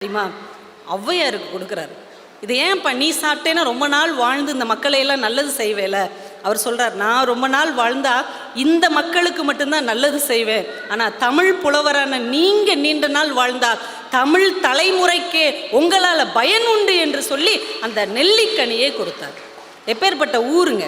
தெரியுமா? ஔவையாருக்கு கொடுக்குறாரு. இது ஏன்ப்பா நீ சாப்பிட்டேன்னா ரொம்ப நாள் வாழ்ந்து இந்த மக்களையெல்லாம் நல்லது செய்வேல. அவர் சொல்கிறார், நான் ரொம்ப நாள் வாழ்ந்தா இந்த மக்களுக்கு மட்டும்தான் நல்லது செய்வேன். ஆனால் தமிழ் புலவரான நீங்கள் நீண்ட நாள் வாழ்ந்தா தமிழ் தலைமுறைக்கே உங்களால் பயனுண்டு என்று சொல்லி அந்த நெல்லிக்கனியை கொடுத்தார். எப்பேற்பட்ட ஊருங்க,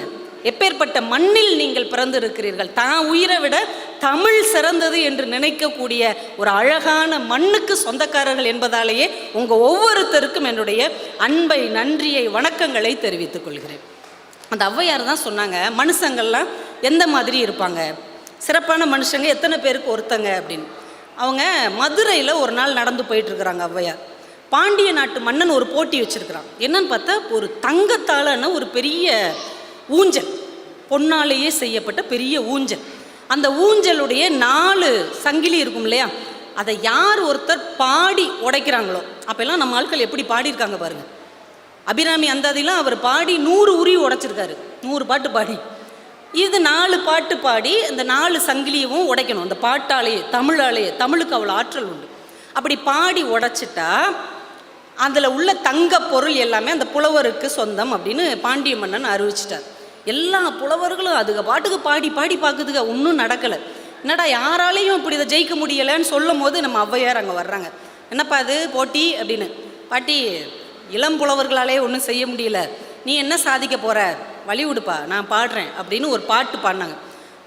எப்பேற்பட்ட மண்ணில் நீங்கள் பிறந்து இருக்கிறீர்கள். தான் உயிரை விட தமிழ் சிறந்தது என்று நினைக்கக்கூடிய ஒரு அழகான மண்ணுக்கு சொந்தக்காரர்கள் என்பதாலேயே உங்கள் ஒவ்வொருத்தருக்கும் என்னுடைய அன்பை, நன்றியை, வணக்கங்களை தெரிவித்துக் கொள்கிறேன். அந்த ஔவையார் தான் சொன்னாங்க, மனுஷங்கள்லாம் எந்த மாதிரி இருப்பாங்க, சிறப்பான மனுஷங்க எத்தனை பேருக்கு ஒருத்தங்க அப்படின்னு. அவங்க மதுரையில் ஒரு நாள் நடந்து போயிட்டுருக்குறாங்க ஔவையார். பாண்டிய நாட்டு மன்னன் ஒரு போட்டி வச்சுருக்கிறான். என்னன்னு பார்த்தா ஒரு தங்கத்தாலான ஒரு பெரிய ஊஞ்சல், பொன்னாலேயே செய்யப்பட்ட பெரிய ஊஞ்சல். அந்த ஊஞ்சலுடைய 4 சங்கிலி இருக்கும் இல்லையா, அதை யார் ஒருத்தர் பாடி உடைக்கிறாங்களோ, அப்போல்லாம் நம்ம ஆட்கள் எப்படி பாடியிருக்காங்க பாருங்கள். அபிராமி அந்தாதிலாம் அவர் பாடி 100 உருவி உடைச்சிருக்காரு, 100 பாட்டு பாடி. இது 4 பாட்டு பாடி அந்த 4 சங்கிலியவும் உடைக்கணும் அந்த பாட்டாலேயே, தமிழாலேயே. தமிழுக்கு அவ்வளோ ஆற்றல் உண்டு. அப்படி பாடி உடைச்சிட்டா அதில் உள்ள தங்க பொருள் எல்லாமே அந்த புலவருக்கு சொந்தம் அப்படின்னு பாண்டிய மன்னன் அறிவிச்சிட்டார். எல்லா புலவர்களும் அதுக்கு பாட்டுக்கு பாடி பாடி பார்க்குதுங்க, ஒன்றும் நடக்கலை. என்னடா யாராலையும் இப்படி இதை ஜெயிக்க முடியலைன்னு சொல்லும் போது நம்ம ஔவையார் அங்கே வர்றாங்க. என்னப்பா அது போட்டி அப்படின்னு. பாட்டி, இளம் புலவர்களாலே ஒன்றும் செய்ய முடியல, நீ என்ன சாதிக்க போகிற, வழி விடுப்பா, நான் பாடுறேன் அப்படின்னு ஒரு பாட்டு பாடினாங்க.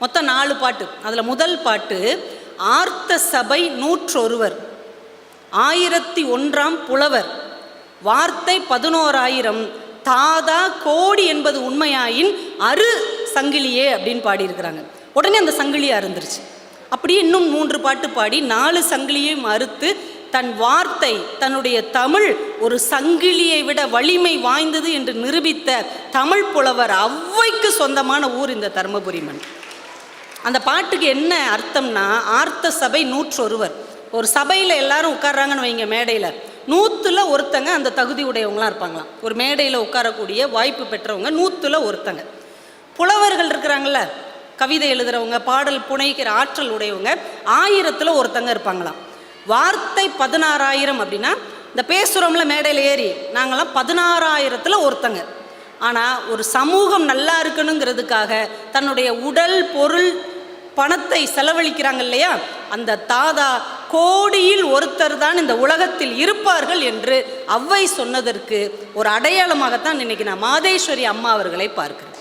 மொத்தம் 4 பாட்டு. அதில் முதல் பாட்டு ஆர்த்த சபை 101, 1001ஆம் புலவர், வார்த்தை 11,000, தாதா கோடி என்பது உண்மையாயின் அரு சங்கிலியே அப்படின்னு பாடியிருக்கிறாங்க. உடனே அந்த சங்கிலியை அருந்துருச்சு. அப்படியே இன்னும் 3 பாட்டு பாடி 4 சங்கிலியையும் அறுத்து தன் வார்த்தை, தன்னுடைய தமிழ் ஒரு சங்கிலியை விட வலிமை வாய்ந்தது என்று நிரூபித்த தமிழ் புலவர் ஔவைக்கு சொந்தமான ஊர் இந்த தர்மபுரி மண். அந்த பாட்டுக்கு என்ன அர்த்தம்னா, ஆர்த்த சபை 101. ஒரு சபையில் எல்லாரும் உட்கார்றாங்கன்னு வைங்க, மேடையில் 100ல் ஒருத்தங்க அந்த தகுதி உடையவங்களாம் இருப்பாங்களாம். ஒரு மேடையில் உட்காரக்கூடிய வாய்ப்பு பெற்றவங்க 100ல் ஒருத்தங்க. புலவர்கள் இருக்கிறாங்கள, கவிதை எழுதுகிறவங்க, பாடல் புனைக்கிற ஆற்றல் உடையவங்க 1000ல் ஒருத்தங்க இருப்பாங்களாம். வார்த்தை 16,000 அப்படின்னா இந்த பேசுகிறோம்ல மேடையில் ஏறி, நாங்களாம் 16,000ல் ஒருத்தங்க. ஆனால் ஒரு சமூகம் நல்லா இருக்கணுங்கிறதுக்காக தன்னுடைய உடல், பொருள், பணத்தை செலவழிக்கிறாங்க இல்லையா, அந்த தாதா கோடியில் ஒருத்தர் தான் இந்த உலகத்தில் இருப்பார்கள் என்று ஔவை சொன்னதற்கு ஒரு அடையாளமாகத்தான் இன்னைக்கு நான் மாதேஸ்வரி அம்மா அவர்களை பார்க்கிறேன்.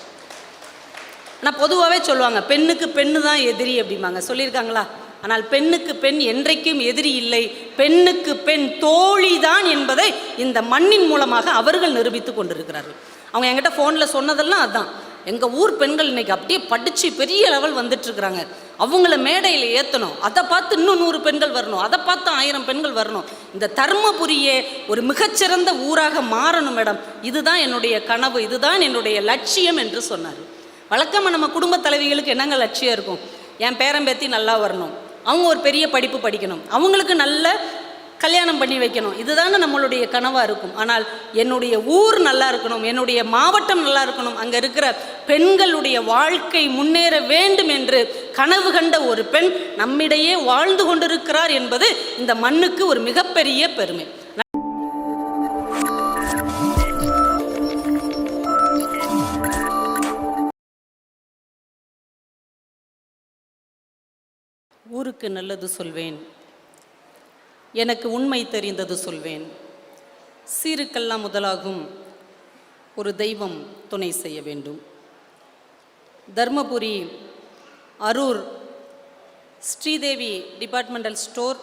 ஆனால் பொதுவாகவே சொல்லுவாங்க, பெண்ணுக்கு பெண்ணு தான் எதிரி அப்படிம்பாங்க, சொல்லியிருக்காங்களா? ஆனால் பெண்ணுக்கு பெண் என்றைக்கும் எதிரி இல்லை, பெண்ணுக்கு பெண் தோழி தான் என்பதை இந்த மண்ணின் மூலமாக அவர்கள் நிரூபித்து கொண்டிருக்கிறார்கள். அவங்க என்கிட்ட ஃபோனில் சொன்னதெல்லாம் அதுதான். எங்கள் ஊர் பெண்கள் இன்றைக்கி அப்படியே படித்து பெரிய லெவல் வந்துட்டுருக்குறாங்க, அவங்கள மேடையில் ஏற்றணும், அதை பார்த்து இன்னும் 100 பெண்கள் வரணும், அதை பார்த்து 1000 பெண்கள் வரணும், இந்த தர்மபுரியே ஒரு மிகச்சிறந்த ஊராக மாறணும் மேடம், இதுதான் என்னுடைய கனவு, இதுதான் என்னுடைய லட்சியம் என்று சொன்னார். வழக்கமாக நம்ம குடும்ப தலைவிகளுக்கு என்னங்க லட்சியம் இருக்கும்? என் பேரம்பேத்தி நல்லா வரணும், அவங்க ஒரு பெரிய படிப்பு படிக்கணும், அவங்களுக்கு நல்ல கல்யாணம் பண்ணி வைக்கணும், இதுதானே நம்மளுடைய கனவாக இருக்கும். ஆனால் என்னுடைய ஊர் நல்லா இருக்கணும், என்னுடைய மாவட்டம் நல்லா இருக்கணும், அங்கே இருக்கிற பெண்களுடைய வாழ்க்கை முன்னேற வேண்டும் என்று கனவு கண்ட ஒரு பெண் நம்மிடையே வாழ்ந்து கொண்டிருக்கிறார் என்பது இந்த மண்ணுக்கு ஒரு மிகப்பெரிய பெருமை. ஊருக்கு நல்லது சொல்வேன், எனக்கு உண்மை தெரிந்தது சொல்வேன், சீருக்கெல்லாம் முதலாகும் ஒரு தெய்வம் துணை செய்ய வேண்டும். தர்மபுரி அரூர் ஸ்ரீதேவி டிபார்ட்மெண்டல் ஸ்டோர்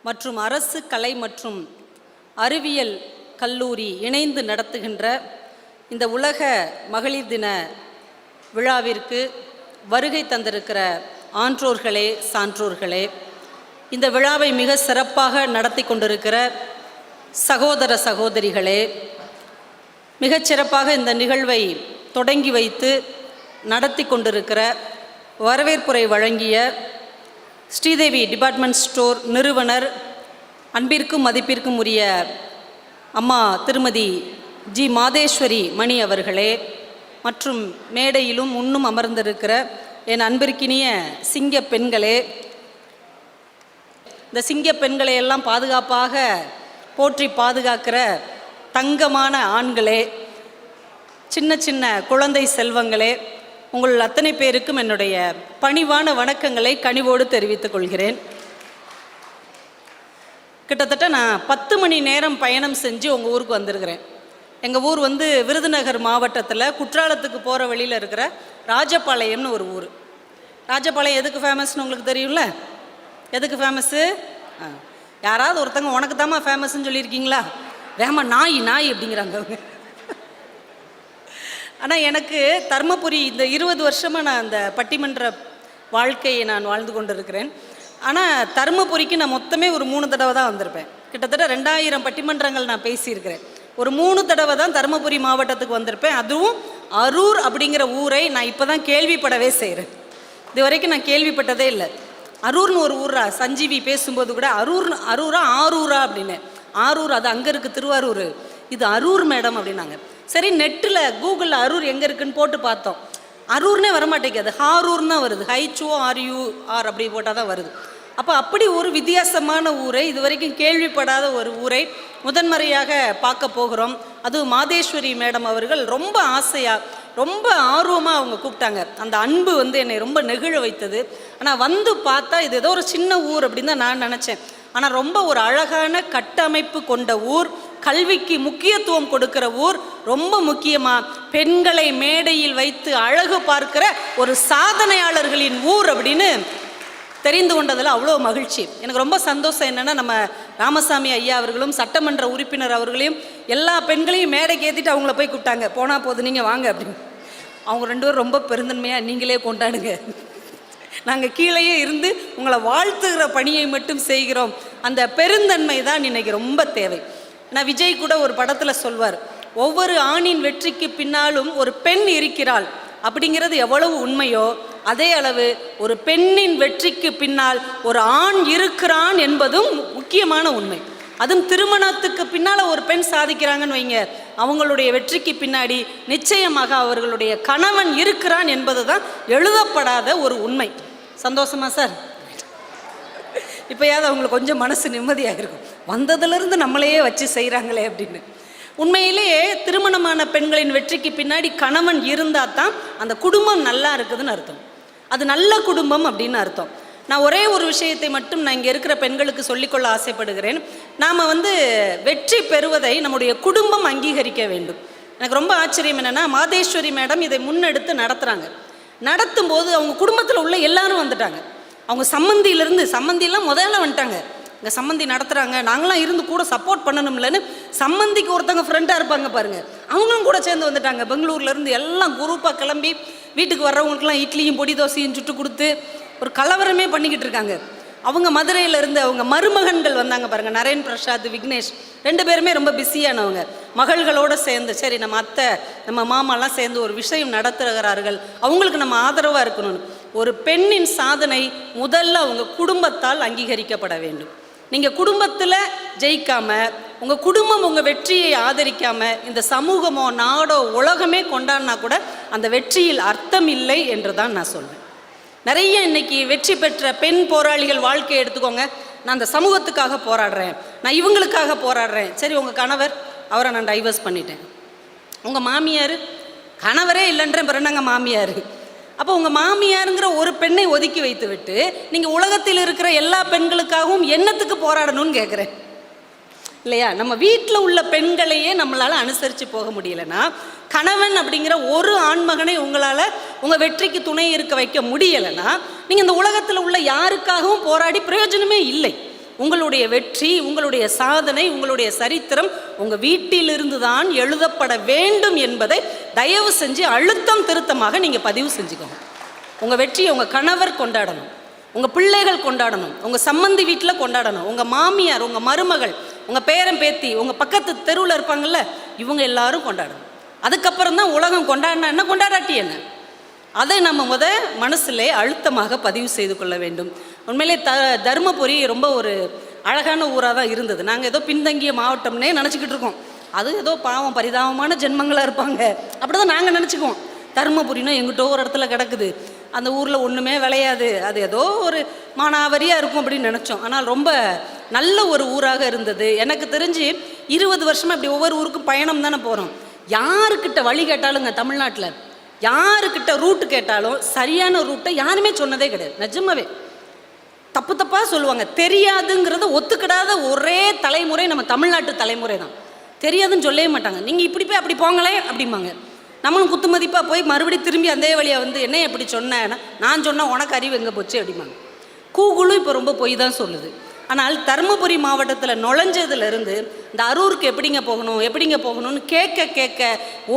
மற்றும் அரசு கலை மற்றும் அறிவியல் கல்லூரி இணைந்து நடத்துகின்ற இந்த உலக மகளிர் தின விழாவிற்கு வருகை தந்திருக்கிற ஆன்றோர்களே, சான்றோர்களே, இந்த விழாவை மிக சிறப்பாக நடத்தி கொண்டிருக்கிற சகோதர சகோதரிகளே, மிகச்சிறப்பாக இந்த நிகழ்வை தொடங்கி வைத்து நடத்தி கொண்டிருக்கிற, வரவேற்புரை வழங்கிய ஸ்ரீதேவி டிபார்ட்மெண்ட் ஸ்டோர் நிறுவனர், அன்பிற்கும் மதிப்பிற்கும் உரிய அம்மா திருமதி ஜி மாதேஸ்வரி மணி அவர்களே, மற்றும் மேடையிலும் முன்னும் அமர்ந்திருக்கிற என் அன்பிற்கினிய சிங்க பெண்களே, இந்த சிங்க பெண்களை எல்லாம் பாதுகாப்பாக போற்றி பாதுகாக்கிற தங்கமான ஆண்களே, சின்ன சின்ன குழந்தை செல்வங்களே, உங்கள் அத்தனை பேருக்கும் என்னுடைய பணிவான வணக்கங்களை கனிவோடு தெரிவித்துக் கொள்கிறேன். கிட்டத்தட்ட நான் 10 மணி நேரம் பயணம் செஞ்சு உங்கள் ஊருக்கு வந்திருக்கிறேன். எங்கள் ஊர் வந்து விருதுநகர் மாவட்டத்தில் குற்றாலத்துக்கு போகிற வழியில் இருக்கிற ராஜபாளையம்னு ஒரு ஊர். ராஜபாளையம் எதுக்கு ஃபேமஸ்னு உங்களுக்கு தெரியும்ல? எதுக்கு ஃபேமஸ்ஸு? யாராவது ஒருத்தங்க உனக்கு தாம்மா ஃபேமஸ்ன்னு சொல்லியிருக்கீங்களா? வேமா நாய் நாய் அப்படிங்கிறாங்க அவங்க. ஆனால் எனக்கு தர்மபுரி இந்த 20 வருஷமாக நான் அந்த பட்டிமன்ற வாழ்க்கையை நான் வாழ்ந்து கொண்டு இருக்கிறேன். ஆனால் தர்மபுரிக்கு நான் மொத்தமே ஒரு 3 தடவை தான் வந்திருப்பேன். கிட்டத்தட்ட 2000 பட்டிமன்றங்கள் நான் பேசியிருக்கிறேன். ஒரு 3 தடவை தான் தர்மபுரி மாவட்டத்துக்கு வந்திருப்பேன். அதுவும் அரூர் அப்படிங்கிற ஊரை நான் இப்போ தான் கேள்விப்படவே செய்கிறேன். இது வரைக்கும் நான் கேள்விப்பட்டதே இல்லை. அரூர்னு ஒரு ஊரா? சஞ்சீவி பேசும்போது கூட அரூரா ஆரூரா அப்படின்னு. ஆரூர் அது அங்கே இருக்குது, திருவாரூர். இது அரூர் மேடம் அப்படின்னாங்க. சரி, நெட்டில் கூகுளில் அரூர் எங்கே இருக்குன்னு போட்டு பார்த்தோம். அரூர்னே வரமாட்டேங்குது, ஹாரூர்னு தான் வருது. HORUR அப்படி போட்டால் தான் வருது. அப்போ அப்படி ஒரு வித்தியாசமான ஊரை, இது வரைக்கும் கேள்விப்படாத ஒரு ஊரை முதன்முறையாக பார்க்க போகிறோம். அதுவும் மாதேஸ்வரி மேடம் அவர்கள் ரொம்ப ஆசையாக, ரொம்ப ஆர்வமாக அவங்க கூப்பிட்டாங்க. அந்த அன்பு வந்து என்னை ரொம்ப நெகிழ வைத்தது. ஆனால் வந்து பார்த்தா இது ஏதோ ஒரு சின்ன ஊர் அப்படின்னு தான் நான் நினச்சேன். ஆனால் ரொம்ப ஒரு அழகான கட்டமைப்பு கொண்ட ஊர், கல்விக்கு முக்கியத்துவம் கொடுக்கிற ஊர், ரொம்ப முக்கியமாக பெண்களை மேடையில் வைத்து அழகு பார்க்கிற ஒரு சாதனையாளர்களின் ஊர் அப்படின்னு தெரிந்து கொண்டதில் அவ்வளோ மகிழ்ச்சி. எனக்கு ரொம்ப சந்தோஷம் என்னென்னா, நம்ம ராமசாமி ஐயா அவர்களும் சட்டமன்ற உறுப்பினர் அவர்களையும் எல்லா பெண்களையும் மேடைக்கு ஏற்றிட்டு அவங்கள போய் கூப்பிட்டாங்க. போனால் போது நீங்கள் வாங்க அப்படின்னு. அவங்க 2 பேரும் ரொம்ப பெருந்தன்மையாக நீங்களே கொண்டாடுங்க, நாங்கள் கீழேயே இருந்து உங்களை வாழ்த்துகிற பணியை மட்டும் செய்கிறோம். அந்த பெருந்தன்மை தான் இன்றைக்கி ரொம்ப தேவை. நான் விஜய் கூட ஒரு படத்தில் சொல்வார், ஒவ்வொரு ஆணின் வெற்றிக்கு பின்னாலும் ஒரு பெண் இருக்கிறாள் அப்படிங்கிறது எவ்வளவு உண்மையோ அதே அளவு ஒரு பெண்ணின் வெற்றிக்கு பின்னால் ஒரு ஆண் இருக்கிறான் என்பதும் முக்கியமான உண்மை. அதுவும் திருமணத்துக்கு பின்னால் ஒரு பெண் சாதிக்கிறாங்கன்னு வைங்க, அவங்களுடைய வெற்றிக்கு பின்னாடி நிச்சயமாக அவர்களுடைய கணவன் இருக்கிறான் என்பது தான் எழுதப்படாத ஒரு உண்மை. சந்தோஷமா சார்? இப்போயாவது அவங்களுக்கு கொஞ்சம் மனசு நிம்மதியாக இருக்கும், வந்ததுலேருந்து நம்மளையே வச்சு செய்கிறாங்களே அப்படின்னு. உண்மையிலேயே திருமணமான பெண்களின் வெற்றிக்கு பின்னாடி கணவன் இருந்தால் தான் அந்த குடும்பம் நல்லா இருக்குதுன்னு அர்த்தம். அது நல்ல குடும்பம் அப்படின்னு அர்த்தம். நான் ஒரே ஒரு விஷயத்தை மட்டும் நான் இங்கே இருக்கிற பெண்களுக்கு சொல்லிக்கொள்ள ஆசைப்படுகிறேன். நாம் வந்து வெற்றி பெறுவதை நம்முடைய குடும்பம் அங்கீகரிக்க வேண்டும். எனக்கு ரொம்ப ஆச்சரியம் என்னென்னா, மாதேஸ்வரி மேடம் இதை முன்னெடுத்து நடத்துகிறாங்க. நடத்தும் போது அவங்க குடும்பத்தில் உள்ள எல்லாரும் வந்துட்டாங்க. அவங்க சம்மந்தியெல்லாம் முதல்ல வந்துட்டாங்க. இங்கே சம்மந்தி நடத்துகிறாங்க, நாங்களாம் இருந்து கூட சப்போர்ட் பண்ணணும்லன்னு சம்மந்திக்கு ஒருத்தவங்க ஃப்ரெண்டாக இருப்பாங்க பாருங்கள், அவங்களும் கூட சேர்ந்து வந்துட்டாங்க. பெங்களூர்லேருந்து எல்லாம் குரூப்பாக கிளம்பி வீட்டுக்கு வர்றவங்களுக்கெல்லாம் இட்லியும் பொடி தோசையும் சுட்டு கொடுத்து ஒரு கலவரமே பண்ணிக்கிட்டு இருக்காங்க. அவங்க மதுரையிலேருந்து அவங்க மருமகன்கள் வந்தாங்க பாருங்கள், நரேன் பிரசாத், விக்னேஷ், 2 பேருமே ரொம்ப பிஸியானவங்க. மகள்களோடு சேர்ந்து சரி நம்ம அத்தை நம்ம மாமாலாம் சேர்ந்து ஒரு விஷயம் நடத்துகிறார்கள், அவங்களுக்கு நம்ம ஆதரவாக இருக்கணும்னு. ஒரு பெண்ணின் சாதனை முதல்ல அவங்க குடும்பத்தால் அங்கீகரிக்கப்பட வேண்டும். நீங்கள் குடும்பத்தில் ஜெயிக்காமல், உங்கள் குடும்பம் உங்கள் வெற்றியை ஆதரிக்காமல் இந்த சமூகமோ நாடோ உலகமே கொண்டாடினா கூட அந்த வெற்றியில் அர்த்தம் இல்லை என்று தான் நான் சொல்வேன். நிறைய இன்னைக்கு வெற்றி பெற்ற பெண் போராளிகள் வாழ்க்கையை எடுத்துக்கோங்க. நான் அந்த சமூகத்துக்காக போராடுறேன், நான் இவங்களுக்காக போராடுறேன். சரி, உங்கள் கணவர், அவரை நான் டைவர்ஸ் பண்ணிட்டேன். உங்கள் மாமியார், கணவரே இல்லைன்ற பிறந்தாங்க மாமியார். அப்போ உங்கள் மாமியாருங்கிற ஒரு பெண்ணை ஒதுக்கி வைத்து விட்டு நீங்கள் உலகத்தில் இருக்கிற எல்லா பெண்களுக்காகவும் என்னத்துக்கு போராடணும்னு கேட்குறேன் இல்லையா? நம்ம வீட்டில் உள்ள பெண்களையே நம்மளால் அனுசரித்து போக முடியலைன்னா, கணவன் அப்படிங்கிற ஒரு ஆண்மகனை உங்களால் உங்கள் வெற்றிக்கு துணை இருக்க வைக்க முடியலைன்னா, நீங்கள் இந்த உலகத்தில் உள்ள யாருக்காகவும் போராடி பிரயோஜனமே இல்லை. உங்களுடைய வெற்றி, உங்களுடைய சாதனை, உங்களுடைய சரித்திரம் உங்கள் வீட்டிலிருந்து தான் எழுதப்பட வேண்டும் என்பதை தயவு செஞ்சு அழுத்தம் திருத்தமாக நீங்கள் பதிவு செஞ்சுக்கோங்க. உங்கள் வெற்றியை உங்கள் கணவர் கொண்டாடணும், உங்கள் பிள்ளைகள் கொண்டாடணும், உங்கள் சம்மந்தி வீட்டில் கொண்டாடணும், உங்கள் மாமியார், உங்கள் மருமகள், உங்கள் பேரன் பேத்தி, உங்கள் பக்கத்து தெருவில் இருப்பாங்கள்ல, இவங்க எல்லாரும் கொண்டாடணும். அதுக்கப்புறம் தான் உலகம் கொண்டாடினா என்ன, கொண்டாடாட்டி என்ன, அதை நம்ம மனசிலே அழுத்தமாக பதிவு செய்து கொள்ள வேண்டும். உண்மையிலே தருமபுரி ரொம்ப ஒரு அழகான ஊராக தான் இருந்தது. நாங்கள் ஏதோ பின்தங்கிய மாவட்டம்னே நினச்சிக்கிட்டு இருக்கோம். அது ஏதோ பாவம் பரிதாபமான ஜென்மங்களாக இருப்பாங்க அப்படி தான் நாங்கள் நினச்சிக்குவோம். தருமபுரினா எங்கிட்டோ ஒரு இடத்துல கிடக்குது, அந்த ஊரில் ஒன்றுமே விளையாது, அது ஏதோ ஒரு மானாவரியாக இருக்கும் அப்படின்னு நினச்சோம். ஆனால் ரொம்ப நல்ல ஒரு ஊராக இருந்தது. எனக்கு தெரிஞ்சு 20 வருஷமாக இப்படி ஒவ்வொரு ஊருக்கும் பயணம் தானே போகிறோம். யாருக்கிட்ட வழி கேட்டாலுங்க தமிழ்நாட்டில் யாருக்கிட்ட ரூட்டு கேட்டாலும் சரியான ரூட்டை யாருமே சொன்னதே கிடையாது. நிஜமாவே தப்பு தப்பாக சொல்லுவாங்க. தெரியாதுங்கிறத ஒத்துக்கிடாத ஒரே தலைமுறை நம்ம தமிழ்நாட்டு தலைமுறை தான். தெரியாதுன்னு சொல்லவே மாட்டாங்க. நீங்கள் இப்படி போய் அப்படி போங்களே அப்படிம்பாங்க. நம்மளும் குத்து மதிப்பாக போய் மறுபடியும் திரும்பி அதே வழியாக வந்து என்ன எப்படி சொன்னேன்னா, நான் சொன்னால் உனக்கு அறிவு எங்கே போச்சு அப்படிம்பாங்க. கூகுளும் இப்போ ரொம்ப பொய் தான் சொல்லுது. ஆனால் தருமபுரி மாவட்டத்தில் நுழைஞ்சதுலேருந்து இந்த அரூருக்கு எப்படிங்க போகணும்னு கேட்க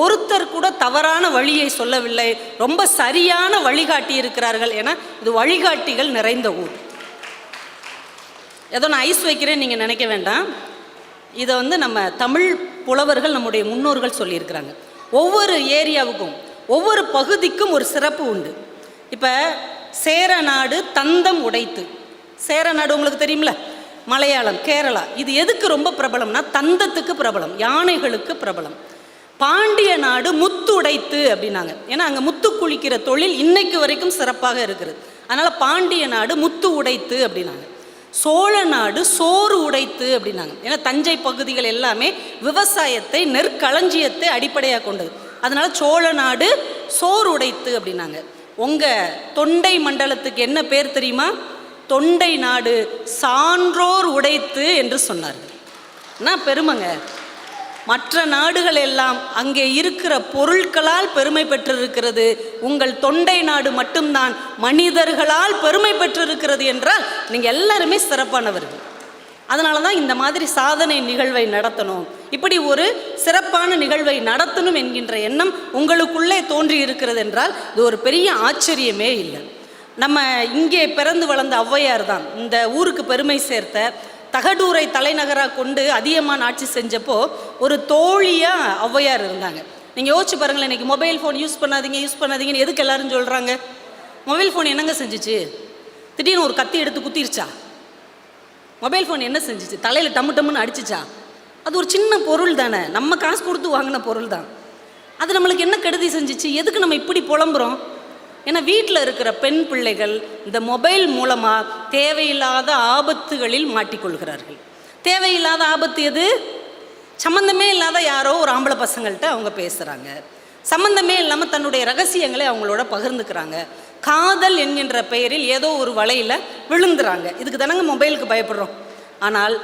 ஒருத்தர் கூட தவறான வழியை சொல்லவில்லை. ரொம்ப சரியான வழிகாட்டி இருக்கிறார்கள். ஏன்னா இது வழிகாட்டிகள் நிறைந்த ஊர். ஏதோ நான் ஐஸ் வைக்கிறேன்னு நீங்கள் நினைக்க வேண்டாம். இதை வந்து நம்ம தமிழ் புலவர்கள் நம்முடைய முன்னோர்கள் சொல்லியிருக்கிறாங்க. ஒவ்வொரு ஏரியாவுக்கும் ஒவ்வொரு பகுதிக்கும் ஒரு சிறப்பு உண்டு. இப்போ சேரநாடு தந்தம் உடைத்து, சேரநாடு உங்களுக்கு தெரியுமில்ல, மலையாளம், கேரளா, இது எதுக்கு ரொம்ப பிரபலம்னா தந்தத்துக்கு பிரபலம், யானைகளுக்கு பிரபலம். பாண்டிய நாடு முத்து உடைத்து அப்படின்னாங்க. ஏன்னா அங்கே முத்து குளிக்கிற தொழில் இன்னைக்கு வரைக்கும் சிறப்பாக இருக்கிறது. அதனால் பாண்டிய நாடு முத்து உடைத்து அப்படின்னாங்க. சோழ நாடு சோறு உடைத்து அப்படின்னாங்க. ஏன்னா தஞ்சை பகுதிகள் எல்லாமே விவசாயத்தை, நெற்களஞ்சியத்தை அடிப்படையாக கொண்டது. அதனால சோழ நாடு சோறு உடைத்து அப்படின்னாங்க. உங்கள் தொண்டை மண்டலத்துக்கு என்ன பேர் தெரியுமா? தொண்டை நாடு சான்றோர் உடைத்து என்று சொன்னார்கள். என்ன பெருமைங்க! மற்ற நாடுகள் எல்லாம் அங்கே இருக்கிற பொருட்களால் பெருமை பெற்றிருக்கிறது. உங்கள் தொண்டை நாடு மட்டும்தான் மனிதர்களால் பெருமை பெற்றிருக்கிறது என்றால் நீங்கள் எல்லாருமே சிறப்பானவர்கள். அதனால தான் இந்த மாதிரி சாதனை நிகழ்வை நடத்தணும், இப்படி ஒரு சிறப்பான நிகழ்வை நடத்தணும் என்கின்ற எண்ணம் உங்களுக்குள்ளே தோன்றி இருக்கிறது என்றால் இது ஒரு பெரிய ஆச்சரியமே இல்லை. நம்ம இங்கே பிறந்து வளர்ந்த ஔவையார் தான் இந்த ஊருக்கு பெருமை சேர்த்த. தகடூரை தலைநகராக கொண்டு அதியமான் ஆட்சி செஞ்சப்போ ஒரு தோழியாக ஔவையார் இருந்தாங்க. நீங்கள் யோசிச்சு பாருங்களேன், இன்றைக்கி மொபைல் ஃபோன் யூஸ் பண்ணாதீங்கன்னு எதுக்கு எல்லாரும் சொல்கிறாங்க? மொபைல் ஃபோன் என்னங்க செஞ்சிச்சு? திடீர்னு ஒரு கத்தி எடுத்து குத்திருச்சா? மொபைல் ஃபோன் என்ன செஞ்சிச்சு? தலையில் டம்முன்னு அடிச்சிச்சா? அது ஒரு சின்ன பொருள் தானே, நம்ம காசு கொடுத்து வாங்கின பொருள் தான். அது நம்மளுக்கு என்ன கெடுதி செஞ்சிச்சு? எதுக்கு நம்ம இப்படி புலம்புறோம்? ஏன்னா வீட்டில் இருக்கிற பெண் பிள்ளைகள் இந்த மொபைல் மூலமாக தேவையில்லாத ஆபத்துகளில் மாட்டிக்கொள்கிறார்கள். தேவையில்லாத ஆபத்து எது? சம்மந்தமே இல்லாத யாரோ ஒரு ஆம்பளை பசங்கள்கிட்ட அவங்க பேசுகிறாங்க, சம்மந்தமே இல்லாமல் தன்னுடைய ரகசியங்களை அவங்களோட பகிர்ந்துக்கிறாங்க, காதல் என்கின்ற பெயரில் ஏதோ ஒரு வலையில் விழுந்துறாங்க. இதுக்கு தானங்க மொபைலுக்கு பயப்படுறோம். ஆனால்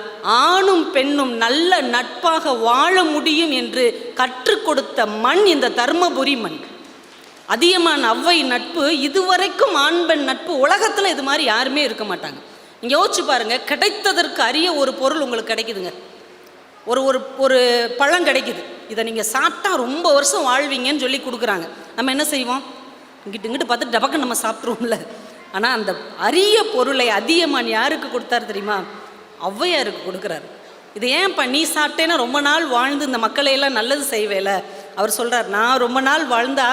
ஆணும் பெண்ணும் நல்ல நட்பாக வாழ முடியும் என்று கற்றுக் கொடுத்த மண் இந்த தருமபுரி மண். அதியமான் ஔவை நட்பு, இதுவரைக்கும் ஆண் பெண் நட்பு உலகத்தில் இது மாதிரி யாருமே இருக்க மாட்டாங்க. நீங்கள் யோசிச்சு பாருங்கள், கிடைத்ததற்கு அரிய ஒரு பொருள் உங்களுக்கு கிடைக்குதுங்க. ஒரு ஒரு ஒரு பழம் கிடைக்குது, இதை நீங்கள் சாப்பிட்டா ரொம்ப வருஷம் வாழ்வீங்கன்னு சொல்லி கொடுக்குறாங்க. நம்ம என்ன செய்வோம்? இங்கிட்டு பார்த்து டபக்கு நம்ம சாப்பிட்ருவோம்ல. ஆனால் அந்த அரிய பொருளை அதியமான் யாருக்கு கொடுத்தாரு தெரியுமா? ஔவையாருக்கு கொடுக்குறாரு. இது ஏன்ப்பா நீ சாப்பிட்டேன்னா ரொம்ப நாள் வாழ்ந்து இந்த மக்களையெல்லாம் நல்லது செய்வேல? அவர் சொல்கிறார், நான் ரொம்ப நாள் வாழ்ந்தா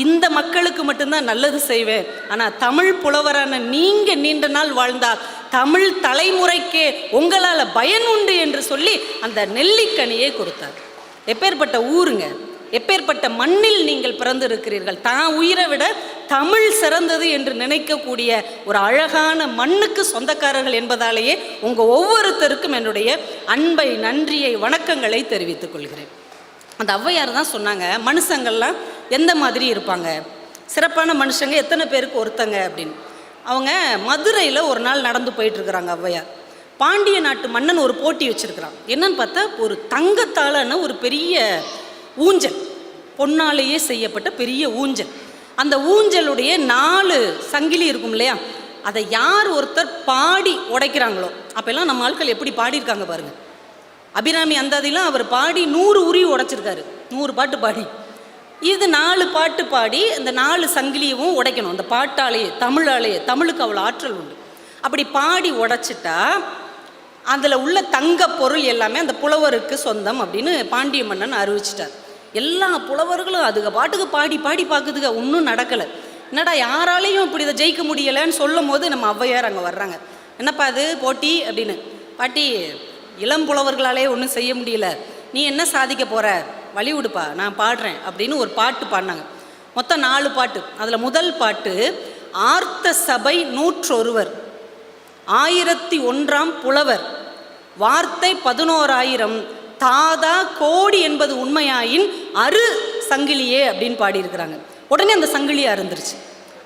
இந்த மக்களுக்கு மட்டும்தான் நல்லது செய்வேன், ஆனால் தமிழ் புலவரான நீங்கள் நீண்ட நாள் வாழ்ந்தால் தமிழ் தலைமுறைக்கே உங்களால் பயன் உண்டு என்று சொல்லி அந்த நெல்லிக்கனியை கொடுத்தார். எப்பேற்பட்ட ஊருங்க, எப்பேற்பட்ட மண்ணில் நீங்கள் பிறந்து இருக்கிறீர்கள். தான் உயிரை விட தமிழ் சிறந்தது என்று நினைக்கக்கூடிய ஒரு அழகான மண்ணுக்கு சொந்தக்காரர்கள் என்பதாலேயே உங்கள் ஒவ்வொருத்தருக்கும் என்னுடைய அன்பை, நன்றியை, வணக்கங்களை தெரிவித்துக் கொள்கிறேன். அந்த ஔவையார் தான் சொன்னாங்க, மனுஷங்கள்லாம் எந்த மாதிரி இருப்பாங்க, சிறப்பான மனுஷங்க எத்தனை பேருக்கு ஒருத்தங்க அப்படின்னு. அவங்க மதுரையில் ஒரு நாள் நடந்து போயிட்டுருக்குறாங்க ஔவையார். பாண்டிய நாட்டு மன்னன் ஒரு போட்டி வச்சுருக்கிறான். என்னன்னு பார்த்தா ஒரு தங்கத்தாலான ஒரு பெரிய ஊஞ்சல், பொன்னாலேயே செய்யப்பட்ட பெரிய ஊஞ்சல். அந்த ஊஞ்சலுடைய 4 சங்கிலி இருக்கும் இல்லையா, அதை யார் ஒருத்தர் பாடி உடைக்கிறாங்களோ, அப்போல்லாம் நம்ம ஆட்கள் எப்படி பாடியிருக்காங்க பாருங்கள். அபிராமி அந்தாதிலாம் அவர் பாடி 100 உருவி உடைச்சிருக்காரு, 100 பாட்டு பாடி. இது 4 பாட்டு பாடி அந்த 4 சங்கிலியும் உடைக்கணும் அந்த பாட்டாலேயே, தமிழாலேயே. தமிழுக்கு அவ்வளோ ஆற்றல் உண்டு. அப்படி பாடி உடைச்சிட்டா அதில் உள்ள தங்க பொருள் எல்லாமே அந்த புலவருக்கு சொந்தம் அப்படின்னு பாண்டிய மன்னன் அறிவிச்சிட்டார். எல்லா புலவர்களும் அதுக்கு பாட்டுக்கு பாடி பாடி பார்க்குதுங்க, ஒன்றும் நடக்கலை. என்னடா யாராலையும் இப்படி இதை ஜெயிக்க முடியலைன்னு சொல்லும் போது நம்ம ஔவையார் அங்கே வர்றாங்க. என்னப்பா அது போட்டி அப்படின்னு. பாட்டி, இளம் புலவர்களாலே ஒன்றும் செய்ய முடியல, நீ என்ன சாதிக்க போகிற, வழி விடுப்பா, நான் பாடுறேன் அப்படின்னு ஒரு பாட்டு பாடினாங்க. மொத்தம் 4 பாட்டு. அதில் முதல் பாட்டு ஆர்த்த சபை 101, 1001 புலவர், வார்த்தை 11,000 தாதா கோடி என்பது உண்மையாயின் அரு சங்கிலியே அப்படின்னு பாடியிருக்கிறாங்க. உடனே அந்த சங்கிலியை அருந்துருச்சு.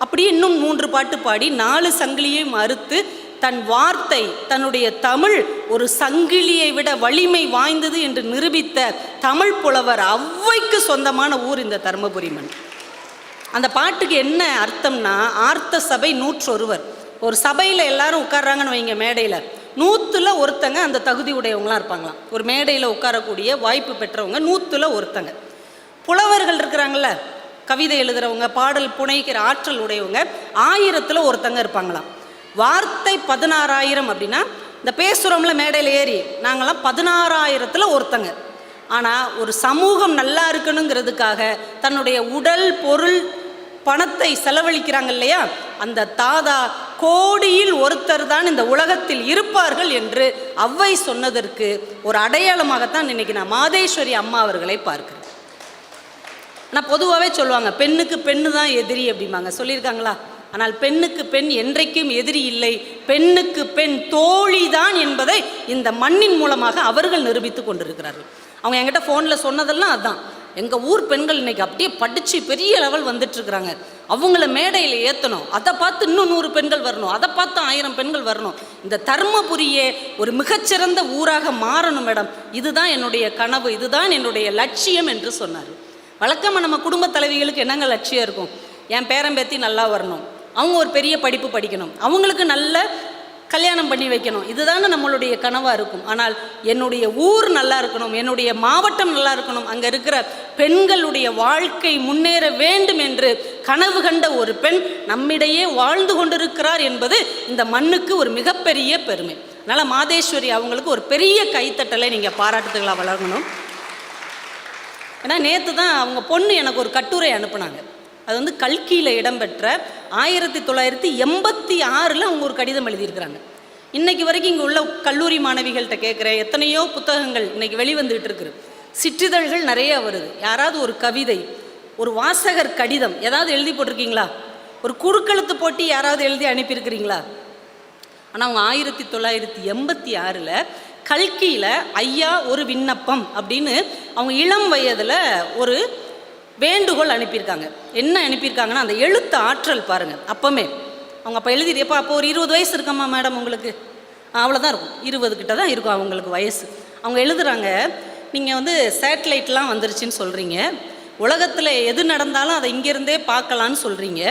அப்படியே இன்னும் 3 பாட்டு பாடி 4 சங்கிலியையும் அறுத்து தன் வார்த்தை, தன்னுடைய தமிழ் ஒரு சங்கிலியை விட வலிமை வாய்ந்தது என்று நிரூபித்த தமிழ் புலவர் ஔவைக்கு சொந்தமான ஊர் இந்த தர்மபுரி மண். அந்த பாட்டுக்கு என்ன அர்த்தம்னா, ஆர்த்த சபை 101. ஒரு சபையில் எல்லாரும் உட்கார்றாங்கன்னு வைங்க, மேடையில் 100ல் ஒருத்தங்க அந்த தகுதி உடையவங்களாம் இருப்பாங்களாம். ஒரு மேடையில் உட்காரக்கூடிய வாய்ப்பு பெற்றவங்க 100ல் ஒருத்தங்க. புலவர்கள் இருக்கிறாங்கள, கவிதை எழுதுறவங்க, பாடல் புனைக்கிற ஆற்றல் உடையவங்க 1000ல் ஒருத்தங்க இருப்பாங்களாம். வார்த்தை 16,000 அப்படின்னா இந்த பேசுகிறோம்ல மேடையில் ஏறி, நாங்களாம் 16,000ல் ஒருத்தங்க. ஆனால் ஒரு சமூகம் நல்லா இருக்கணுங்கிறதுக்காக தன்னுடைய உடல் பொருள் பணத்தை செலவழிக்கிறாங்க இல்லையா, அந்த தாதா கோடியில் ஒருத்தர் தான் இந்த உலகத்தில் இருப்பார்கள் என்று ஔவை சொன்னதற்கு ஒரு அடையாளமாகத்தான் இன்னைக்கு நான் மாதேஸ்வரி அம்மா அவர்களை பார்க்கிறேன். ஆனால் பொதுவாகவே சொல்லுவாங்க, பெண்ணுக்கு பெண்ணு தான் எதிரி அப்படிம்பாங்க. சொல்லியிருக்காங்களா? ஆனால் பெண்ணுக்கு பெண் என்றைக்கும் எதிரி இல்லை, பெண்ணுக்கு பெண் தோழி தான் என்பதை இந்த மண்ணின் மூலமாக அவர்கள் நிரூபித்து கொண்டிருக்கிறார்கள். அவங்க என்கிட்ட ஃபோனில் சொன்னதெல்லாம் அதுதான். எங்கள் ஊர் பெண்கள் இன்றைக்கி அப்படியே படித்து பெரிய லெவல் வந்துட்டுருக்குறாங்க, அவங்கள மேடையில் ஏற்றணும், அதை பார்த்து இன்னும் 100 பெண்கள் வரணும், அதை பார்த்து 1000 பெண்கள் வரணும், இந்த தர்மபுரியே ஒரு மிகச்சிறந்த ஊராக மாறணும் மேடம், இதுதான் என்னுடைய கனவு, இதுதான் என்னுடைய லட்சியம் என்று சொன்னார். வழக்கமாக நம்ம குடும்ப தலைவிகளுக்கு என்னங்க லட்சியம் இருக்கும்? என் பேரம்பேத்தி நல்லா வரணும், அவங்க ஒரு பெரிய படிப்பு படிக்கணும், அவங்களுக்கு நல்ல கல்யாணம் பண்ணி வைக்கணும், இதுதானே நம்மளுடைய கனவாக இருக்கும். ஆனால் என்னுடைய ஊர் நல்லா இருக்கணும், என்னுடைய மாவட்டம் நல்லா இருக்கணும், அங்கே இருக்கிற பெண்களுடைய வாழ்க்கை முன்னேற வேண்டும் என்று கனவு கண்ட ஒரு பெண் நம்மிடையே வாழ்ந்து கொண்டிருக்கிறார் என்பது இந்த மண்ணுக்கு ஒரு மிகப்பெரிய பெருமை. அதனால் மாதேஸ்வரி அவங்களுக்கு ஒரு பெரிய கைத்தட்டலை நீங்கள் பாராட்டுதலாக வளரணும். ஏன்னா நேற்று தான் அவங்க பொண்ணு எனக்கு ஒரு கட்டுரை அனுப்புனாங்க. அது வந்து கல்கியில் இடம்பெற்ற 1986 அவங்க ஒரு கடிதம் எழுதியிருக்கிறாங்க. இன்றைக்கு வரைக்கும் இங்கே உள்ள கல்லூரி மாணவிகள்கிட்ட கேட்குறேன், எத்தனையோ புத்தகங்கள் இன்றைக்கி வெளிவந்துகிட்டு இருக்குது, சிற்றிதழ்கள் நிறைய வருது. யாராவது ஒரு கவிதை, ஒரு வாசகர் கடிதம் ஏதாவது எழுதி போட்டிருக்கீங்களா? ஒரு குறுக்கெழுத்து போட்டி யாராவது எழுதி அனுப்பியிருக்கிறீங்களா? ஆனால் அவங்க 1986 கல்கியில் ஐயா ஒரு விண்ணப்பம் அப்படின்னு அவங்க இளம் வயதில் ஒரு வேண்டுகோள் அனுப்பியிருக்காங்க. என்ன அனுப்பியிருக்காங்கன்னா, அந்த எழுத்து ஆற்றல் பாருங்கள். அப்போமே அவங்க அப்போ எழுதிருப்பா, அப்போ ஒரு 20 வயசு இருக்கம்மா மேடம் உங்களுக்கு, அவ்வளோதான் இருக்கும், 20 கிட்ட தான் இருக்கும் அவங்களுக்கு வயசு. அவங்க எழுதுகிறாங்க, நீங்கள் வந்து சேட்டலைட்லாம் வந்துருச்சுன்னு சொல்கிறீங்க, உலகத்தில் எது நடந்தாலும் அதை இங்கேருந்தே பார்க்கலான்னு சொல்கிறீங்க,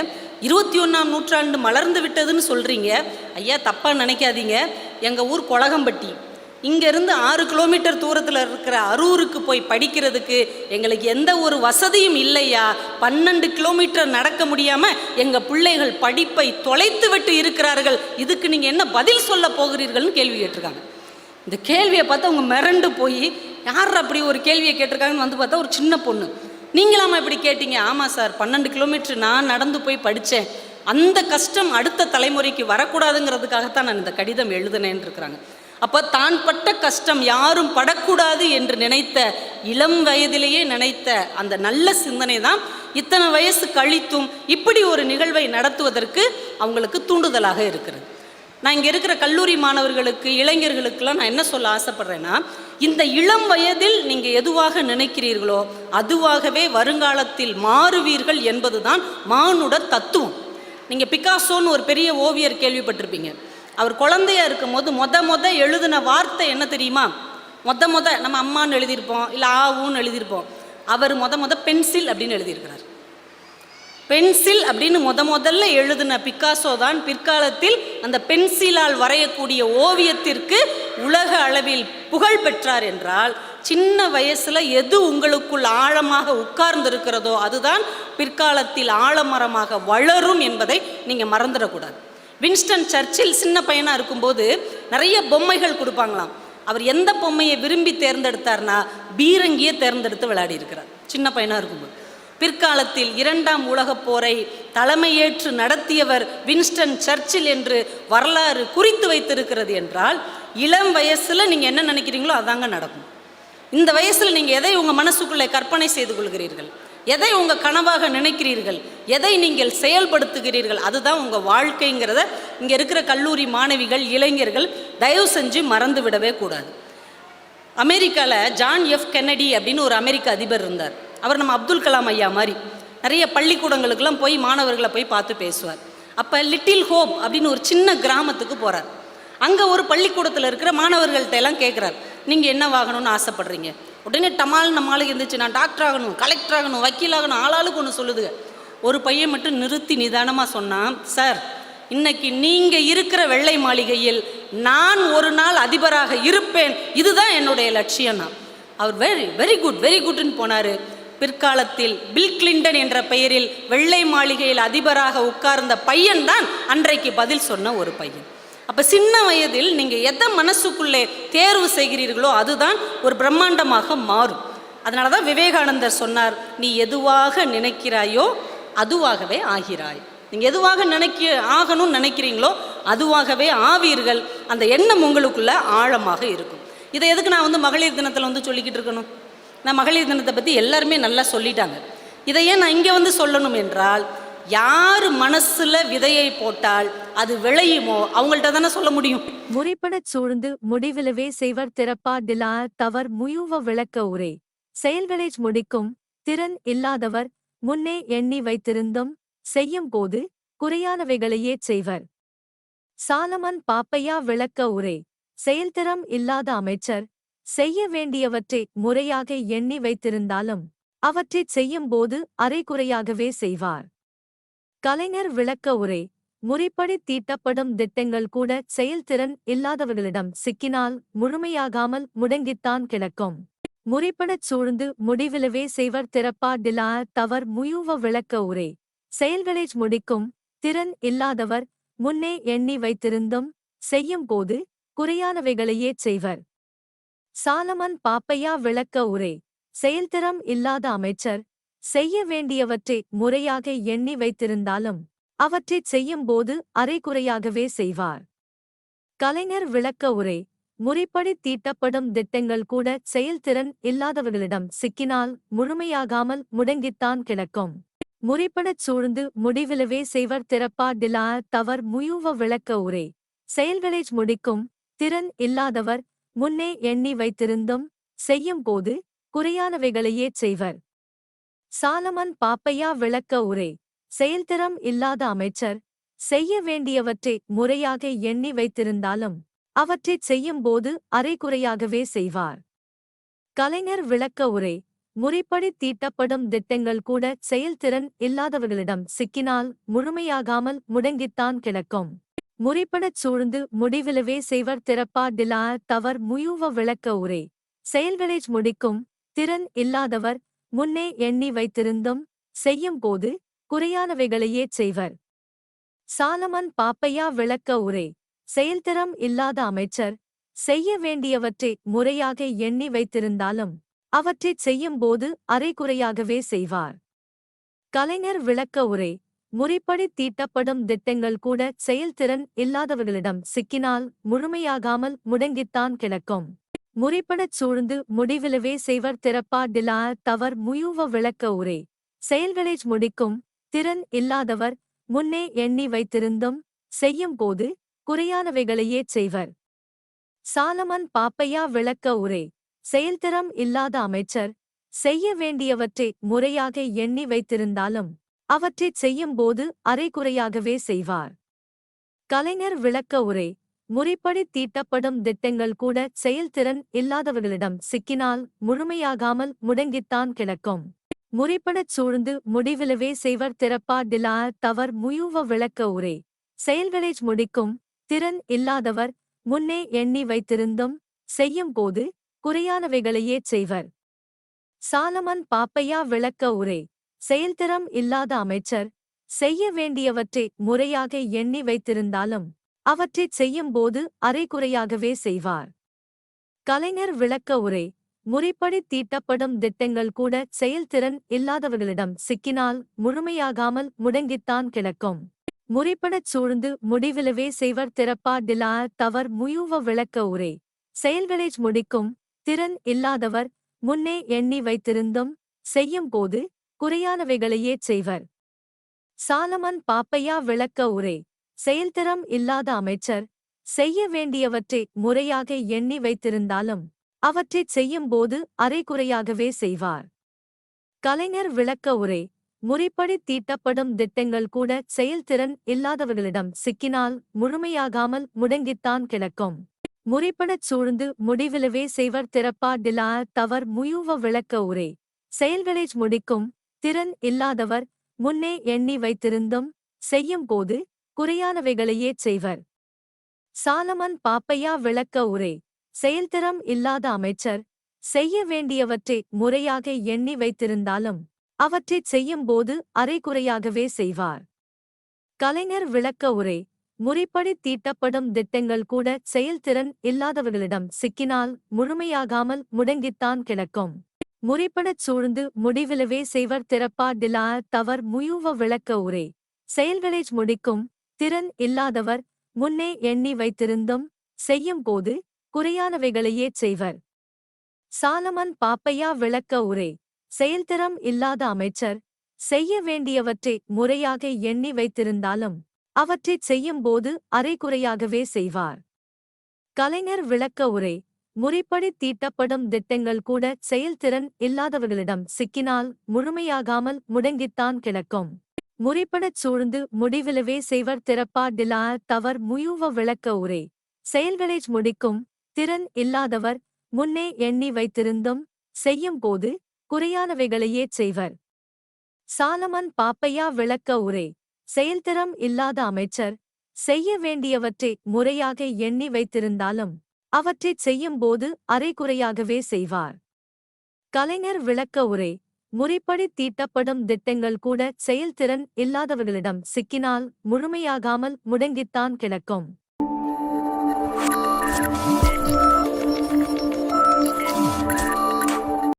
21ஆம் நூற்றாண்டு மலர்ந்து விட்டதுன்னு சொல்கிறீங்க. ஐயா தப்பாக நினைக்காதீங்க, எங்கள் ஊர் கொளகம்பட்டி, இங்கேருந்து 6 கிலோமீட்டர் தூரத்தில் இருக்கிற அரூருக்கு போய் படிக்கிறதுக்கு எங்களுக்கு எந்த ஒரு வசதியும் இல்லையா, 12 கிலோமீட்டர் நடக்க முடியாமல் எங்கள் பிள்ளைகள் படிப்பை தொலைத்து விட்டு இருக்கிறார்கள், இதுக்கு நீங்கள் என்ன பதில் சொல்ல போகிறீர்கள்னு கேள்வி கேட்டிருக்காங்க. இந்த கேள்வியை பார்த்தா அவங்க மிரண்டு போய், யார் அப்படி ஒரு கேள்வியை கேட்டிருக்காங்கன்னு வந்து பார்த்தா ஒரு சின்ன பொண்ணு, நீங்களாமா இப்படி கேட்டீங்க? ஆமாம் சார், 12 கிலோமீட்டர் நான் நடந்து போய் படித்தேன், அந்த கஷ்டம் அடுத்த தலைமுறைக்கு வரக்கூடாதுங்கிறதுக்காகத்தான் நான் இந்த கடிதம் எழுதுனேன்னு இருக்கிறாங்க. அப்போ தான் பட்ட கஷ்டம் யாரும் படக்கூடாது என்று நினைத்த, இளம் வயதிலேயே நினைத்த அந்த நல்ல சிந்தனை தான் இத்தனை வயசு கழித்தும் இப்படி ஒரு நிகழ்வை நடத்துவதற்கு அவங்களுக்கு தூண்டுதலாக இருக்கிறது. நான் இங்கே இருக்கிற கல்லூரி மாணவர்களுக்கு, இளைஞர்களுக்கெல்லாம் நான் என்ன சொல்ல ஆசைப்படுறேன்னா, இந்த இளம் வயதில் நீங்கள் எதுவாக நினைக்கிறீர்களோ அதுவாகவே வருங்காலத்தில் மாறுவீர்கள் என்பது தான் மானுட தத்துவம். நீங்கள் பிக்காசோன்னு ஒரு பெரிய ஓவியர் கேள்விப்பட்டிருப்பீங்க. அவர் குழந்தையா இருக்கும் போது மொத எழுதின வார்த்தை என்ன தெரியுமா? நம்ம அம்மான்னு எழுதியிருப்போம், இல்லை ஆவுன்னு எழுதியிருப்போம். அவர் மொத பென்சில் அப்படின்னு எழுதியிருக்கிறார். பென்சில் அப்படின்னு முதல்ல எழுதின பிக்காசோ தான் பிற்காலத்தில் அந்த பென்சிலால் வரையக்கூடிய ஓவியத்திற்கு உலக அளவில் புகழ் பெற்றார். என்றால் சின்ன வயசுல எது உங்களுக்குள் ஆழமாக உட்கார்ந்து இருக்கிறதோ அதுதான் பிற்காலத்தில் ஆழமரமாக வளரும் என்பதை நீங்க மறந்துடக்கூடாது. வின்ஸ்டன் சர்ச்சில் சின்ன பையனாக இருக்கும்போது நிறைய பொம்மைகள் கொடுப்பாங்களாம். அவர் எந்த பொம்மையை விரும்பி தேர்ந்தெடுத்தார்னா பீரங்கியை தேர்ந்தெடுத்து விளையாடி இருக்கிறார் சின்ன பையனாக இருக்கும்போது. பிற்காலத்தில் 2ஆம் உலகப் போரை தலைமையேற்று நடத்தியவர் வின்ஸ்டன் சர்ச்சில் என்று வரலாறு குறித்து வைத்திருக்கிறது. என்றால் இளம் வயசில் நீங்கள் என்ன நினைக்கிறீங்களோ அதாங்க நடக்கும். இந்த வயசில் நீங்கள் எதை உங்கள் மனசுக்குள்ளே கற்பனை செய்து கொள்கிறீர்கள்? எதை உங்கள் கனவாக நினைக்கிறீர்கள், எதை நீங்கள் செயல்படுத்துகிறீர்கள், அதுதான் உங்கள் வாழ்க்கைங்கிறத இங்கே இருக்கிற கல்லூரி மாணவிகள், இளைஞர்கள் தயவு செஞ்சு மறந்து விடவே கூடாது. அமெரிக்காவில் ஜான் எஃப் கென்னடி அப்படின்னு ஒரு அமெரிக்க அதிபர் இருந்தார். அவர் நம்ம அப்துல் கலாம் ஐயா மாதிரி நிறைய பள்ளிக்கூடங்களுக்கெல்லாம் போய் மாணவர்களை போய் பார்த்து பேசுவார். அப்போ லிட்டில் ஹோப் அப்படின்னு ஒரு சின்ன கிராமத்துக்கு போகிறார். அங்கே ஒரு பள்ளிக்கூடத்தில் இருக்கிற மாணவர்கள்ட்ட எல்லாம் கேட்குறார், நீங்கள் என்ன ஆகணும்னு ஆசைப்படுறீங்க? உடனே டமால் நம்மளுக்கு இருந்துச்சு, நான் டாக்டர் ஆகணும், கலெக்டர் ஆகணும், வக்கீல் ஆகணும், ஆளாளுக்கு ஒன்று சொல்லுதுங்க. ஒரு பையன் மட்டும் நிறுத்தி நிதானமாக சொன்னான், சார் இன்னைக்கு நீங்கள் இருக்கிற வெள்ளை மாளிகையில் நான் ஒரு நாள் அதிபராக இருப்பேன், இதுதான் என்னுடைய லட்சியம்னா. அவர் வெரி வெரி குட் வெரி குட்னு போனார். பிற்காலத்தில் பில் கிளின்டன் என்ற பெயரில் வெள்ளை மாளிகையில் அதிபராக உட்கார்ந்த பையன்தான் அன்றைக்கு பதில் சொன்ன ஒரு பையன். அப்போ சின்ன வயதில் நீங்கள் எதை மனசுக்குள்ளே தேர்வு செய்கிறீர்களோ அதுதான் ஒரு பிரம்மாண்டமாக மாறும். அதனால தான் விவேகானந்தர் சொன்னார், நீ எதுவாக நினைக்கிறாயோ அதுவாகவே ஆகிறாய். நீங்கள் எதுவாக ஆகணும்னு நினைக்கிறீங்களோ அதுவாகவே ஆவீர்கள். அந்த எண்ணம் உங்களுக்குள்ள ஆழமாக இருக்கும். இதை எதுக்கு நான் மகளிர் தினத்தில் சொல்லிக்கிட்டு இருக்கணும்? நான் மகளிர் தினத்தை பற்றி எல்லாருமே நல்லா சொல்லிட்டாங்க. இதை ஏன் நான் இங்கே சொல்லணும் என்றால், யார் மனசுல விதையை போட்டால் அது விளையுமோ அவங்கள்ட்ட தானே சொல்ல முடியும். முறைப்படச் சூழ்ந்து முடிவிலவே செய்வர் திறப்பா டிலா தவர் முயுவ விளக்க உரை செயல்களை முடிக்கும் திறன் இல்லாதவர் முன்னே எண்ணி வைத்திருந்தும் செய்யும் போது குறையானவைகளையே செய்வர். சாலமன் பாப்பையா விளக்க உரை செயல்திறம் இல்லாத அமைச்சர் செய்ய வேண்டியவற்றை முறையாக எண்ணி வைத்திருந்தாலும் அவற்றைச் செய்யும்போது அரைகுறையாகவே செய்வார். கலைஞர் விளக்க உரை முறைப்படி தீட்டப்படும் திட்டங்கள் கூட செயல்திறன் இல்லாதவர்களிடம் சிக்கினால் முழுமையாகாமல் முடங்கித்தான் கிடக்கும். முறைப்படச் சூழ்ந்து முடிவிலவே செய்வர் திறப்பா டிலா தவர் முயுவ விளக்க உரை செயல்களை முடிக்கும் திறன் இல்லாதவர் முன்னே எண்ணி வைத்திருந்தும் செய்யும் போது குறையானவைகளையே செய்வர். சாலமன் பாப்பையா விளக்க உரை செயல்திறம் இல்லாத அமைச்சர் செய்ய வேண்டியவற்றை முறையாக எண்ணி வைத்திருந்தாலும் அவற்றைச் செய்யும்போது அரைகுறையாகவே செய்வார். கலைஞர் விளக்க உரை முறைப்படி தீட்டப்படும் திட்டங்கள் கூட செயல்திறன் இல்லாதவர்களிடம் சிக்கினால் முழுமையாகாமல் முடங்கித்தான் கிடக்கும். முறைப்படச் சூழ்ந்து முடிவிலவே செய்வர் திறப்பா டிலா தவர் முயுவ விளக்க உரை செயல்களை முடிக்கும் திறன் இல்லாதவர் முன்னே எண்ணி வைத்திருந்தும் செய்யும் போது குறையானவைகளையே செய்வர். சாலமன் பாப்பையா விளக்க உரை செயல்திறம் இல்லாத அமைச்சர் செய்ய வேண்டியவற்றை முறையாக எண்ணி வைத்திருந்தாலும் அவற்றைச் செய்யும்போது அரைகுறையாகவே செய்வார். கலைஞர் விளக்க உரை முறைப்படி தீட்டப்படும் திட்டங்கள் கூட செயல்திறன் இல்லாதவர்களிடம் சிக்கினால் முழுமையாகாமல் முடங்கித்தான் கிடக்கும். முறைப்படச் சூழ்ந்து முடிவிலவே செய்வர் திறப்பா டிலா தவர் முயுவ விளக்க உரை செயல்களை முடிக்கும் திறன் இல்லாதவர் முன்னே எண்ணி வைத்திருந்தும் செய்யும் போது குறையானவைகளையே செய்வர். சாலமன் பாப்பையா விளக்க உரை செயல்திறம் இல்லாத அமைச்சர் செய்ய வேண்டியவற்றை முறையாக எண்ணி வைத்திருந்தாலும் அவற்றைச் செய்யும்போது அரைகுறையாகவே செய்வார். கலைஞர் விளக்க உரை முறைப்படி தீட்டப்படும் திட்டங்கள் கூட செயல்திறன் இல்லாதவர்களிடம் சிக்கினால் முழுமையாகாமல் முடங்கித்தான் கிடக்கும். முறைப்படச் சூழ்ந்து முடிவிலவே செய்வர் திறப்பா டிலா தவர் முயுவ விளக்க உரை செயல்களை முடிக்கும் திறன் இல்லாதவர் முன்னே எண்ணி வைத்திருந்தும் செய்யும் போது குறையானவைகளையே செய்வர். சாலமன் பாப்பையா விளக்க உரை செயல்திறம் இல்லாத அமைச்சர் செய்ய வேண்டியவற்றை முறையாக எண்ணி வைத்திருந்தாலும் அவற்றைச் செய்யும்போது அரைகுறையாகவே செய்வார். கலைஞர் விளக்க உரை முறைப்படி தீட்டப்படும் திட்டங்கள் கூட செயல்திறன் இல்லாதவர்களிடம் சிக்கினால் முழுமையாகாமல் முடங்கித்தான் கிடக்கும். முறைப்படச் சூழ்ந்து முடிவிலவே செய்வர் திறப்பா டிலா தவர் முயுவ விளக்க உரை செயல்களை முடிக்கும் திறன் இல்லாதவர் முன்னே எண்ணி வைத்திருந்தும் செய்யும் போது குறையானவைகளையே செய்வர். சாலமன் பாப்பையா விளக்க உரை செயல்திறம் இல்லாத அமைச்சர் செய்ய வேண்டியவற்றை முறையாக எண்ணி வைத்திருந்தாலும் அவற்றைச் செய்யும்போது அரைகுறையாகவே செய்வார். கலைஞர் விளக்க உரை முறைப்படி தீட்டப்படும் திட்டங்கள் கூட செயல்திறன் இல்லாதவர்களிடம் சிக்கினால் முழுமையாகாமல் முடங்கித்தான் கிடக்கும். முறைப்படச் சூழ்ந்து முடிவிலவே செய்வர் திறப்பா டிலா தவர் முயுவ விளக்க உரை செயல்களை முடிக்கும் திறன் இல்லாதவர் முன்னே எண்ணி வைத்திருந்தும் செய்யும் போது குறையானவைகளையே செய்வர். சாலமன் பாப்பையா விளக்க உரை. செயல்திறம் இல்லாத அமைச்சர் செய்ய வேண்டியவற்றை முறையாக எண்ணி வைத்திருந்தாலும் அவற்றைச் செய்யும்போது அரைகுறையாகவே செய்வார். கலைஞர் விளக்க உரை. முறைப்படி தீட்டப்படும் திட்டங்கள் கூட செயல்திறன் இல்லாதவர்களிடம் சிக்கினால் முழுமையாகாமல் முடங்கித்தான் கிடக்கும். முறைப்படச் சூழ்ந்து முடிவிலவே செய்வர் திறப்பா டிலா தவர் முயுவ விளக்க உரை. செயல்களை முடிக்கும் திறன் இல்லாதவர் முன்னே எண்ணி வைத்திருந்தும் செய்யும்போது குறையானவைகளையே செய்வர். சாலமன் பாப்பையா விளக்க உரை. செயல்திறம் இல்லாத அமைச்சர் செய்ய வேண்டியவற்றை முறையாக எண்ணி வைத்திருந்தாலும் அவற்றைச் செய்யும்போது அரைகுறையாகவே செய்வார். கலைஞர் விளக்க உரை. முறைப்படி தீட்டப்படும் திட்டங்கள் கூட செயல்திறன் இல்லாதவர்களிடம் சிக்கினால் முழுமையாகாமல் முடங்கித்தான் கிடக்கும். முறைப்படச் சூழ்ந்து முடிவிலவே செய்வர் திறப்பா டிலா தவர் முயுவ விளக்க உரை. செயல்களை முடிக்கும் திறன் இல்லாதவர் முன்னே எண்ணி வைத்திருந்தும் செய்யும்போது குறையானவைகளையே செய்வர். சாலமன் பாப்பையா விளக்க உரை. செயல்திறம் இல்லாத அமைச்சர் செய்ய வேண்டியவற்றை முறையாக எண்ணி வைத்திருந்தாலும் அவற்றைச் செய்யும்போது அரைகுறையாகவே செய்வார். கலைஞர் விளக்க உரை. முறைப்படி தீட்டப்படும் திட்டங்கள் கூட செயல்திறன் இல்லாதவர்களிடம் சிக்கினால் முழுமையாகாமல் முடங்கித்தான் கிடக்கும். முறைப்படச் சூழ்ந்து முடிவிலவே செய்வர் திறப்பா டிலா தவர் முயுவ விளக்க உரை. செயல்களை முடிக்கும் திறன் இல்லாதவர் முன்னே எண்ணி வைத்திருந்தும் செய்யும்போது குறையானவைகளையே செய்வர். சாலமன் பாப்பையா விளக்க உரை. செயல்திறம் இல்லாத அமைச்சர் செய்ய வேண்டியவற்றை முறையாக எண்ணி வைத்திருந்தாலும் அவற்றைச் செய்யும்போது அரைகுறையாகவே செய்வார். கலைஞர் விளக்க உரை. முறைப்படி தீட்டப்படும் திட்டங்கள் கூட செயல்திறன் இல்லாதவர்களிடம் சிக்கினால் முழுமையாகாமல் முடங்கித்தான் கிடக்கும்.